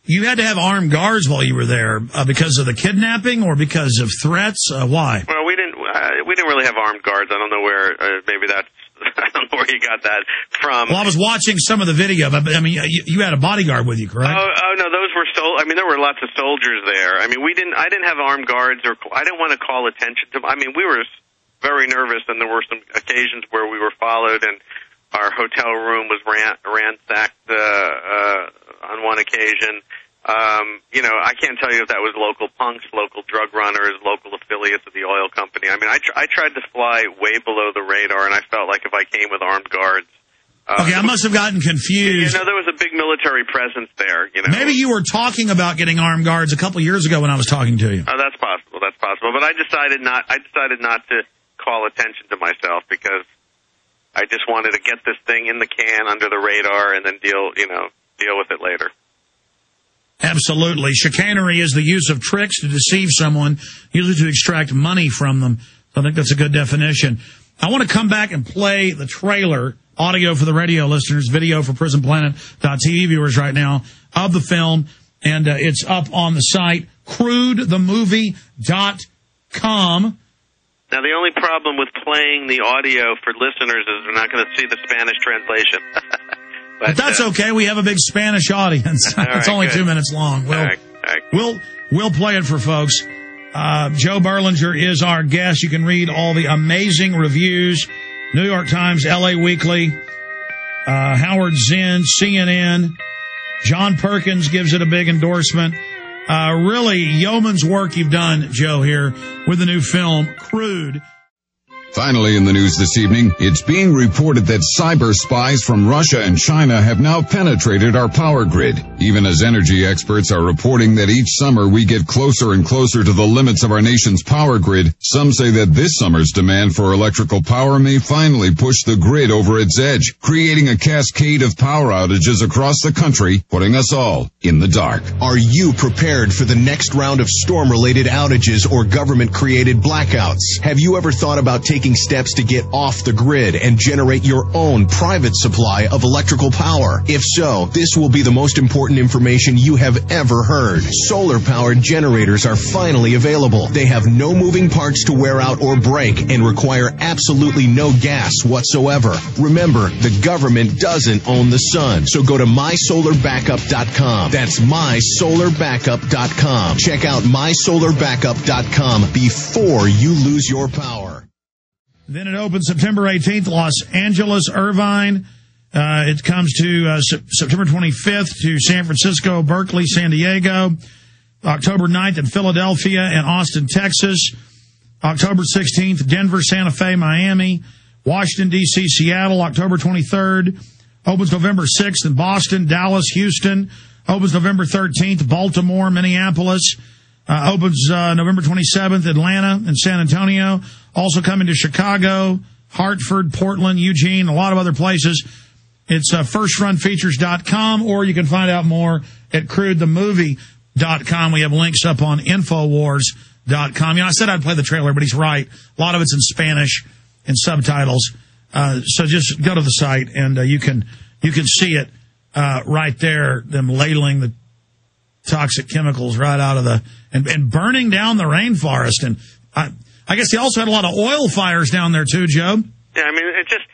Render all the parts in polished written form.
you had to have armed guards while you were there because of the kidnapping or because of threats? Why? Well, we didn't really have armed guards. I don't know where. Maybe that's. I don't know where you got that from. Well, I was watching some of the video. But, I mean, you had a bodyguard with you, correct? Oh no, those were there were lots of soldiers there. I mean, I didn't have armed guards, or I didn't want to call attention to. I mean, we were very nervous, and there were some occasions where we were followed, and our hotel room was ransacked on one occasion. I can't tell you if that was local punks, local drug runners, local affiliates of the oil company. I mean, I tried to fly way below the radar, and I felt like if I came with armed guards. Okay, I must have gotten confused. There was a big military presence there. Maybe you were talking about getting armed guards a couple years ago when I was talking to you. Oh, that's possible. That's possible. But I decided not to call attention to myself because I just wanted to get this thing in the can under the radar and then deal with it later. Absolutely. Chicanery is the use of tricks to deceive someone, usually to extract money from them. I think that's a good definition. I want to come back and play the trailer, audio for the radio listeners, video for PrisonPlanet.tv viewers right now, of the film, and it's up on the site, crudethemovie.com. Now, the only problem with playing the audio for listeners is they're not going to see the Spanish translation. But that's okay. We have a big Spanish audience. It's only 2 minutes long. We'll play it for folks. Joe Berlinger is our guest. You can read all the amazing reviews. New York Times, LA Weekly, Howard Zinn, CNN. John Perkins gives it a big endorsement. Really yeoman's work you've done, Joe, here with the new film, Crude. Finally in the news this evening, it's being reported that cyber spies from Russia and China have now penetrated our power grid. Even as energy experts are reporting that each summer we get closer and closer to the limits of our nation's power grid, some say that this summer's demand for electrical power may finally push the grid over its edge, creating a cascade of power outages across the country, putting us all in the dark. Are you prepared for the next round of storm-related outages or government-created blackouts? Have you ever thought about taking steps to get off the grid and generate your own private supply of electrical power? If so, this will be the most important information you have ever heard. Solar-powered generators are finally available. They have no moving parts to wear out or break and require absolutely no gas whatsoever. Remember, the government doesn't own the sun, so go to mysolarbackup.com. That's mysolarbackup.com. Check out mysolarbackup.com before you lose your power. Then it opens September 18th, Los Angeles, Irvine. It comes to September 25th to San Francisco, Berkeley, San Diego. October 9th in Philadelphia and Austin, Texas. October 16th, Denver, Santa Fe, Miami. Washington, D.C., Seattle, October 23rd. Opens November 6th in Boston, Dallas, Houston. Opens November 13th, Baltimore, Minneapolis. Opens November 27th, Atlanta and San Antonio. Also coming to Chicago, Hartford, Portland, Eugene, a lot of other places. It's firstrunfeatures.com, or you can find out more at crudethemovie.com. We have links up on infowars.com. I said I'd play the trailer, but he's right. A lot of it's in Spanish and subtitles. So just go to the site, and you can see it right there, them ladling the toxic chemicals right out of the and burning down the rainforest. And I guess he also had a lot of oil fires down there too, Joe. Yeah, I mean, it's just,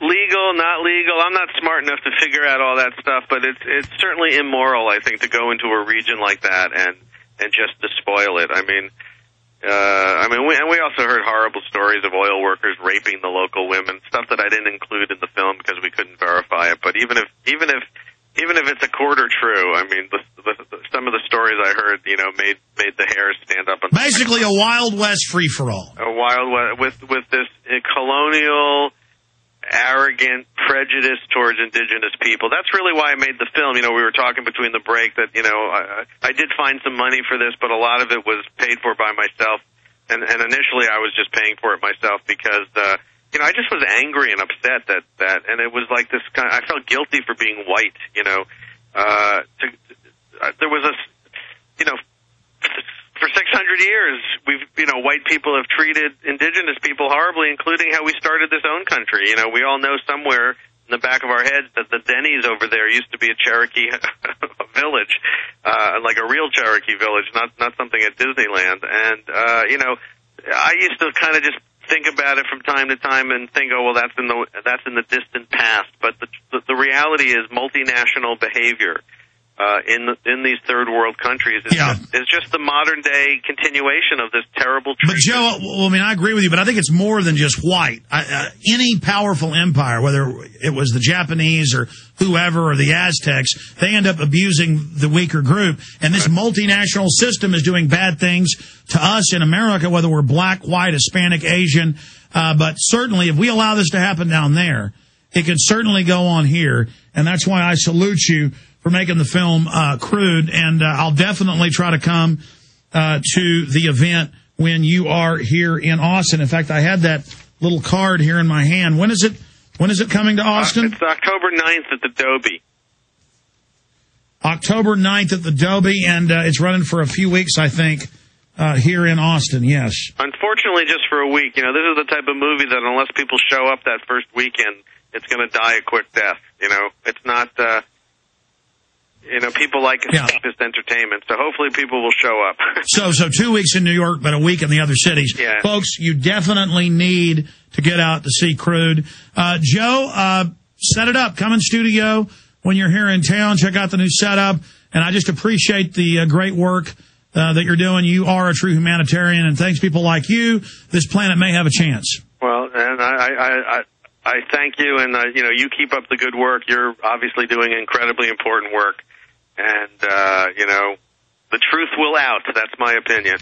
legal, not legal. I'm not smart enough to figure out all that stuff, but it's certainly immoral, I think, to go into a region like that and just to spoil it. We also heard horrible stories of oil workers raping the local women, stuff that I didn't include in the film because we couldn't verify it. But even if it's a quarter true, I mean, some of the stories I heard, made the hairs stand up. Basically, a Wild West free-for-all. A Wild West with this colonial, arrogant prejudice towards indigenous people. That's really why I made the film. We were talking between the break that I did find some money for this, but a lot of it was paid for by myself. And initially, I was just paying for it myself because I just was angry and upset that and it was like this I felt guilty for being white, there was for 600 years, white people have treated indigenous people horribly, including how we started this own country. We all know somewhere the back of our heads that the Denny's over there used to be a Cherokee village, like a real Cherokee village, not something at Disneyland. And I used to kind of just think about it from time to time and think, oh well, that's in the distant past. But the reality is multinational behavior in these third world countries is just the modern day continuation of this terrible treatment. But Joe, well, I mean, I agree with you, but I think it's more than just white. Any powerful empire, whether it was the Japanese or whoever or the Aztecs, they end up abusing the weaker group. And this multinational system is doing bad things to us in America, whether we're black, white, Hispanic, Asian. But certainly if we allow this to happen down there, it could certainly go on here. And that's why I salute you for making the film Crude, and I'll definitely try to come to the event when you are here in Austin. In fact, I had that little card here in my hand. When is it coming to Austin? It's October 9th at the Dobie. October 9th at the Dobie, and it's running for a few weeks, I think, here in Austin, yes. Unfortunately, just for a week. You know, this is the type of movie that unless people show up that first weekend, it's going to die a quick death. You know, it's not... people like escapist entertainment, so hopefully people will show up. So 2 weeks in New York, but a week in the other cities. Yeah. Folks, you definitely need to get out to see Crude. Joe, set it up. Come in studio when you're here in town. Check out the new setup. And I just appreciate the great work that you're doing. You are a true humanitarian, and thanks people like you, this planet may have a chance. Well, and I thank you, and you keep up the good work. You're obviously doing incredibly important work. And, the truth will out. That's my opinion.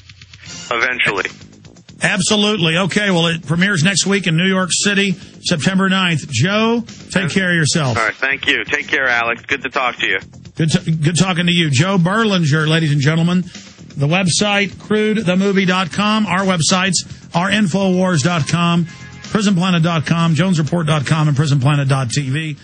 Eventually. Absolutely. Okay, well, it premieres next week in New York City, September 9th. Joe, take care of yourself. All right, thank you. Take care, Alex. Good to talk to you. Good talking to you. Joe Berlinger, ladies and gentlemen. The website, crudethemovie.com. Our websites are Infowars.com, PrisonPlanet.com, JonesReport.com, and PrisonPlanet.tv.